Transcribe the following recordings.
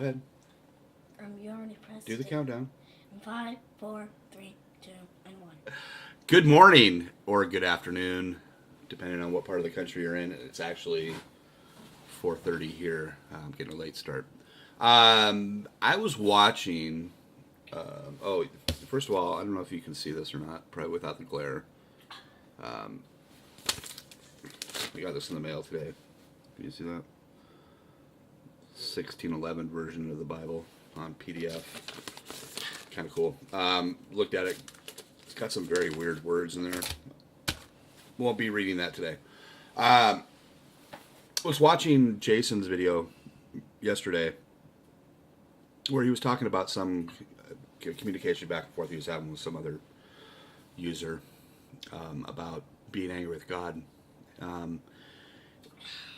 ahead. You already pressed Do the it. countdown. 5, 4, 3, 2, and 1. Good morning or good afternoon, depending on what part of the country you're in. It's actually 4:30 here. I'm getting a late start. I was watching. First of all, I don't know if you can see this or not. Probably without the glare. We got this in the mail today. Can you see that? 1611 version of the Bible on PDF. Kind of cool. Looked at it. It's got some very weird words in there. Won't be reading that today. Was watching Jason's video yesterday where he was talking about some communication back and forth he was having with some other user about being angry with God.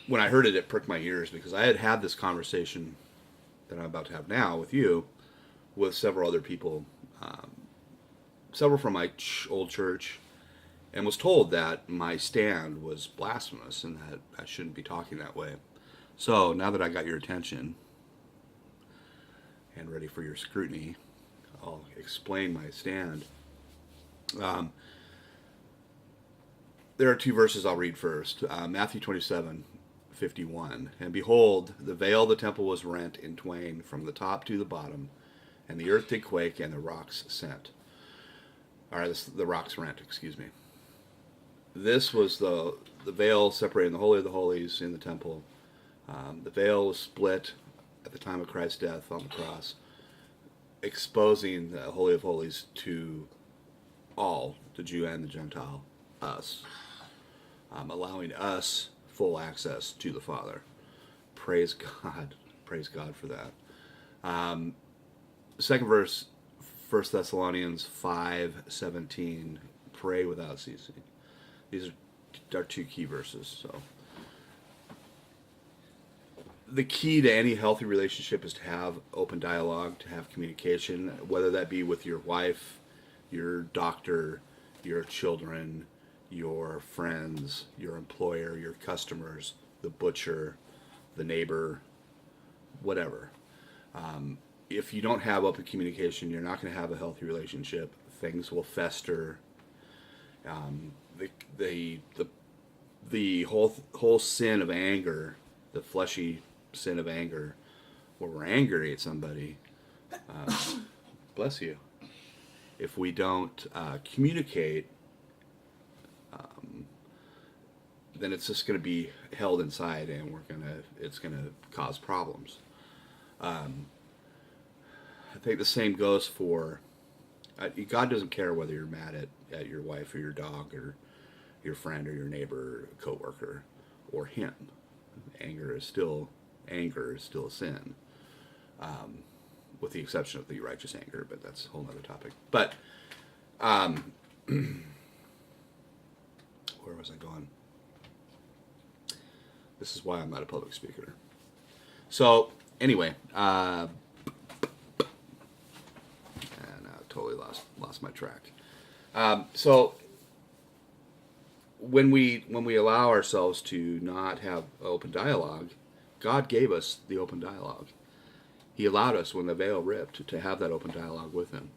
When I heard it, it pricked my ears because I had this conversation that I'm about to have now with you with several other people, several from my old church, and was told that my stand was blasphemous and that I shouldn't be talking that way. So now that I got your attention and ready for your scrutiny, I'll explain my stand. There are two verses I'll read first. Matthew 27:51. And behold, the veil of the temple was rent in twain from the top to the bottom, and the earth did quake, and the rocks sent. The rocks rent, excuse me. This was the veil separating the Holy of the Holies in the temple. The veil was split at the time of Christ's death on the cross, exposing the Holy of Holies to all, the Jew and the Gentile, us, allowing us full access to the Father. Praise God. Praise God for that. Second verse, 1 Thessalonians 5:17. Pray without ceasing. These are two key verses. So, the key to any healthy relationship is to have open dialogue, to have communication, whether that be with your wife, your doctor, your children, your friends, your employer, your customers, the butcher, the neighbor, whatever. If you don't have open communication, you're not going to have a healthy relationship. Things will fester. The whole sin of anger, the fleshy sin of anger, where we're angry at somebody, bless you. If we don't communicate, then it's just going to be held inside, and it's going to cause problems. I think the same goes for God. Doesn't care whether you're mad at your wife or your dog or your friend or your neighbor or coworker or him. Anger is still a sin, with the exception of the righteous anger, but that's a whole other topic. But where was I going? This is why I'm not a public speaker. So anyway, and I totally lost my track. So when we allow ourselves to not have open dialogue, God gave us the open dialogue. He allowed us, when the veil ripped, to have that open dialogue with Him.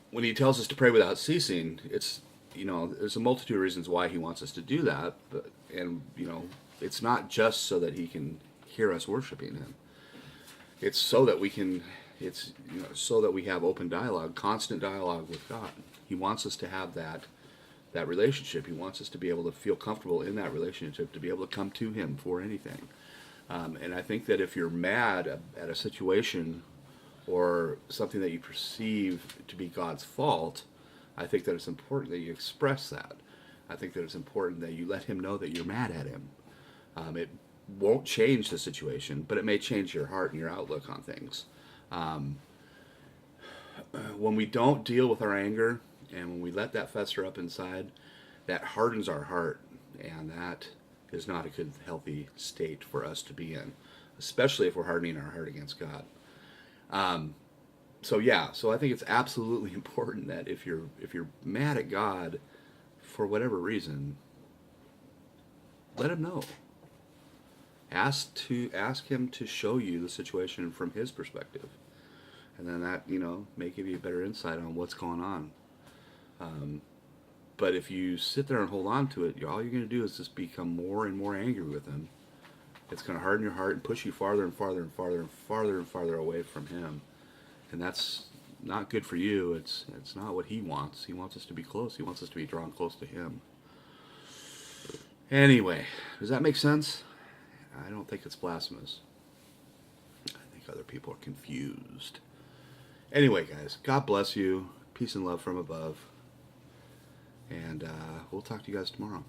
When He tells us to pray without ceasing, it's, there's a multitude of reasons why He wants us to do that, and it's not just so that He can hear us worshiping Him. It's so that we can. It's so that we have open dialogue, constant dialogue with God. He wants us to have that relationship. He wants us to be able to feel comfortable in that relationship, to be able to come to Him for anything. And I think that if you're mad at a situation or something that you perceive to be God's fault, I think that it's important that you express that. I think that it's important that you let Him know that you're mad at Him. It won't change the situation, but it may change your heart and your outlook on things. When we don't deal with our anger and when we let that fester up inside, that hardens our heart, and that is not a good, healthy state for us to be in, especially if we're hardening our heart against God. So I think it's absolutely important that if you're mad at God for whatever reason, let Him know. ask him to show you the situation from his perspective, and then that may give you a better insight on what's going on. But if you sit there and hold on to it, all you're going to do is just become more and more angry with him. It's going to harden your heart and push you farther and farther and farther and farther and farther away from him, and that's not good for you. It's not what he wants. He wants us to be close. He wants us to be drawn close to him. Anyway, does that make sense? I don't think it's blasphemous. I think other people are confused. Anyway, guys, God bless you. Peace and love from above. And we'll talk to you guys tomorrow.